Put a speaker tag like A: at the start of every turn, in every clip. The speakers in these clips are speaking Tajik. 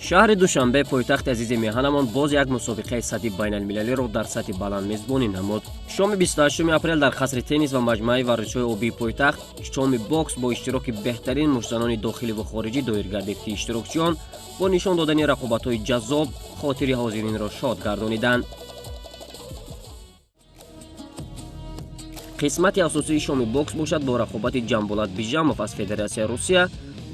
A: شهر دوشنبه پایتخت عزیز میهنمان باز یک مسابقه سطحی بین المللی را در سطح بلند میزبانی نمود. شام 28 اپریل در قصر تنیس و مجمع ورزش‌های آبی پایتخت شام باکس با اشتراک بهترین مشترکان داخلی و خارجی دایر گردید که اشتراکچیان با نشان دادن رقابت‌های جذاب خاطر حاضرین را شاد گردانیدند. قسمت اساسی شام باکس باشد با رقابت جنبولات بیژامов از فدراسیای روسیه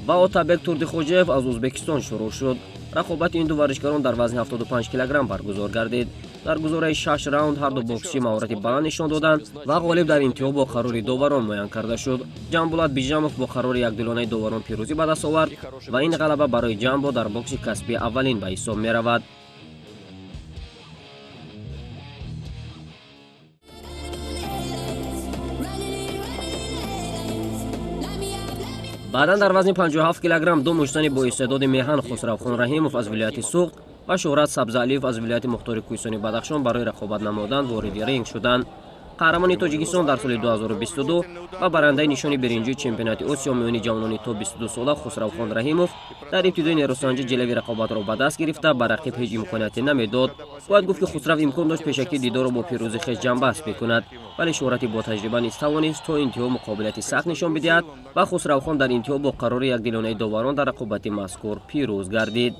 A: و آتابک توردیخوجیف از ازبکستان شروع شد. رقابت این دو ورزشکاران در وزن 75 کیلوگرم برگزار گردید. در گزاره 6 راوند هر دو باکسچی مهارت بلند نشان دادند و غالب در انتها با قرار داوران معین کرده شد. جنبولات بیژامов با قرار یکدلانه داوران پیروزی به دست آورد و این غلبه برای جنبو در باکس کسبی اولین به حساب می رود. بعدا در وزن 57 کیلوگرم دو مشتنی با استعداد میهن خسروخان رحیمов از ولایت سوخت و شهرت سبزعلیف از ولایت مختار کوهستانی بدخشان برای رقابت نمودن وارد رینگ شدند. قهرمان تاجیکستان در سال 2022 و برنده نشان برنجی چمپیونات آسیا میانی جوانان تا 22 ساله خسروخان رحیمov در ابتدای نیروسنجی جلوی رقابت را به دست گرفته به رقیب هیچ امکانیتی نمیداد. باید گفت که خسرو امکان داشت پیشکی دیدار را با پیروزی خویش جنببست بکند، ولی شهرت با تجربه نیز توانست تا انتها مقابلت سخت نشان بدهد و خسروخان در انتها با قرار یکدلانه داوران در رقابت مذکور پیروز گردید.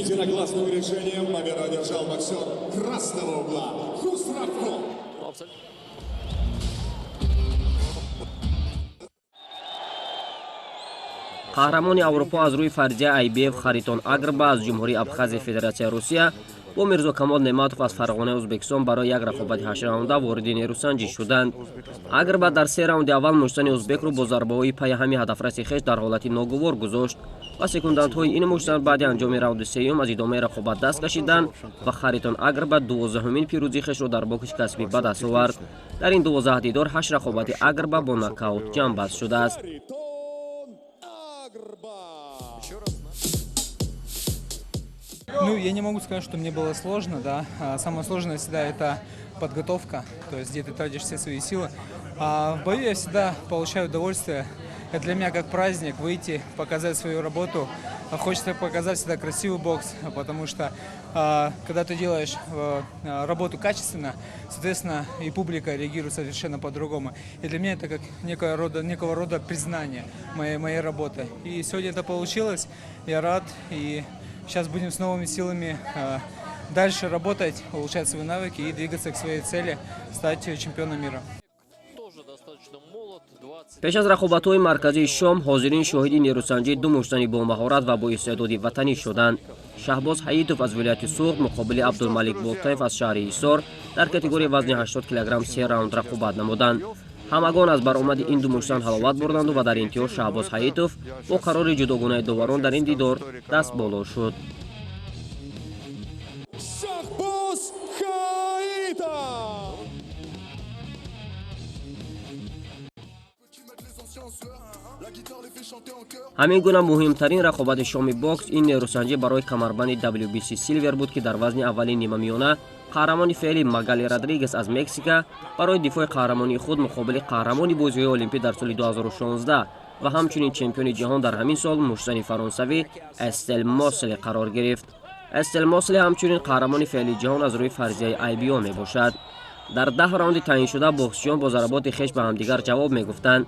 B: Единогласным решением победу одержал боксер красного угла Хусравхон.
A: قهرمان اروپا از روی فرضیه IBF خریتون اگربا از جمهوری ابخاز فدراسیای روسیه با میرزا کمال نعمتوف از فرغانه ازبکستان برای یک رقابت 8 راونده وارد نیروسنجی شدند. اگربا در 3 راوند اول مشتن ازبک را با ضربه‌های پای همی هدفرس خویش در حالت ناگوار گذاشت و سکندانت‌های این مشتن بعد انجام راوند سوم از ادامه رقابت دست کشیدند و خریتون اگربا 12مین پیروزی خویش را در باکس کسبی به دست آورد. در این 12 دیدار 8 رقابت اگربا با ناکاوت جنببست شده است.
C: Ну, я не могу сказать, что мне было сложно, да. Самое сложное всегда это подготовка, то есть где ты тратишь все свои силы. А в бою я всегда получаю удовольствие. Это для меня как праздник выйти, показать свою работу. Хочется показать всегда красивый бокс, потому что когда ты делаешь работу качественно, соответственно, и публика реагирует совершенно по-другому. И для меня это как некого рода признание моей работы. И сегодня это получилось, я рад. И сейчас будем с новыми силами дальше работать, улучшать свои навыки и двигаться к своей цели, стать чемпионом мира.
A: پیش از رقابت‌های مرکزی شام حاضرین شاهد نیروسنجی دو مشتنی با مهارت و با استعداد وطنی شدند. شهباز حییتوف از ولایت سوخت مقابل عبدالملک بولتایف از شهر ایسار در کاتگوری وزن 80 کیلوگرم 3 راوند رقابت نمودند. همگان از برآمد این دو مشتن حلاوت بردند و در انتها شهباز حییتوف با قرار جداگانه داوران در این دیدار دست بالا شد. همین گونه مهمترین رقابت شام باکس این نیروسنجی برای کمربند WBC سیلور بود که در وزن اولین نیمه میانه قهرمان فعلی مگالی رودریگز از مکزیک برای دفاع قهرمانی خود مقابل قهرمان بازی‌های المپی در سال 2016 و همچنین چمپیون جهان در همین سال مشتن فرانسوی استل ماسل قرار گرفت. استل ماسل همچنین قهرمان فعلی جهان از روی فرضیه IBO می باشد. در 10 راوند تعیین شده باکسچیان با ضربات خویش به همدیگر جواب می گفتند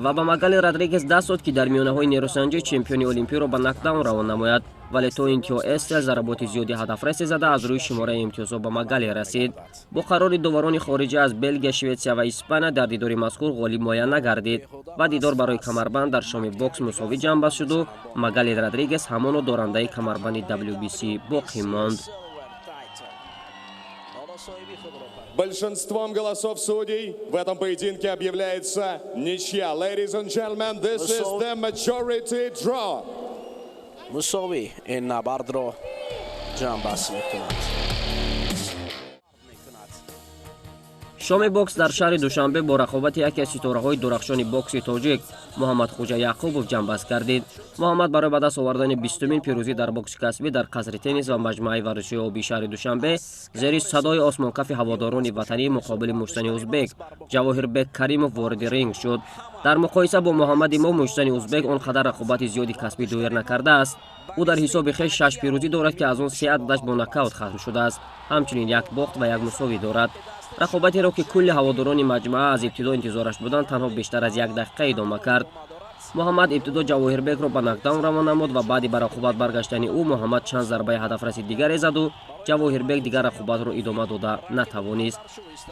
A: و به مگالی رودریگز دست داد که در میانه‌های نیروسنجی چمپیون المپی را به نکداون روان نماید، ولی تا انتها استل ضربات زیادی هدفرس زده از روی شماره امتیازها به مگالی رسید. با قرار داوران خارجی از بلژ، سوئیسرا و اسپانیا در دیدار مذکور غالب معین نگردید و دیدار برای کمربند در شام باکس مساوی جنببست شد و مگالی رودریگز همان دارنده کمربند WBC باقی ماند.
B: Большинством голосов судей в этом поединке объявляется ничья. Ladies and gentlemen, this is the majority draw.
D: مساوی این نبرد را جنببست می‌کند.
A: شام باکس در شهر دوشنبه با رقابت یکی از ستاره‌های درخشان باکس تاجیک محمد خوجا یعقوبوف جنببست گردید. محمد برای به دست آوردن 20مین پیروزی در باکس کسبی در قصر تنیس و مجمع ورزشی آبی شهر دوشنبه زیر صدای آسمانکف هواداران وطنی مقابل مشتن ازبک جواهر بک کریموف وارد رینگ شد. در مقایسه با محمد امام مشتن ازبک آنقدر رقابت زیادی کسبی دایر نکرده است. ӯ дар ҳисоби хеш 6 пирӯзӣ дорад ки аз он 3 ададаш бо нокаут хатм шудааст. Ҳамчунин 1 бохт ва 1 мусовӣ дорад. рақобатеро ки кулли ҳаводорони маҷмӯа аз ибтидо интизораш буданд танҳо бештар аз 1 дақиқа идома кард. муҳаммад ибтидо ҷавоҳирбекро ба нокдаун равона намуд ва баъди ба рақобат баргаштани ӯ муҳаммад чанд зарбаи ҳадафраси дигаре заду ҷавоҳирбек дигар рақобатро идома дода натавонист.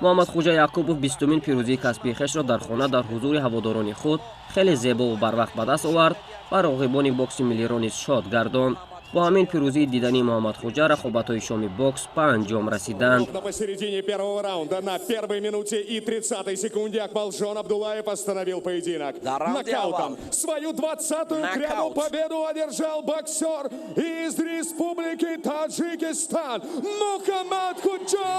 A: муҳаммадхоҷа яъқубов 20-умин пирӯзии касбии хешро дар хона дар ҳузури ҳаводорони худ хеле зебову барвақт ба даст овард ва роғибони бокси миллиро низ шод гардонд. Бо ҳамин пирӯзии дидании Муҳаммадхоҷа рақобатҳои шоми бокс ба анҷом расиданд.
B: Посередине первого раунда на 1 минуте и 30 секунде Акмалжон Абдуллаев остановил поединок. Нокаутом свою 20-ю кряду победу одержал боксер из Республики Таджикистан Мухаммадходжа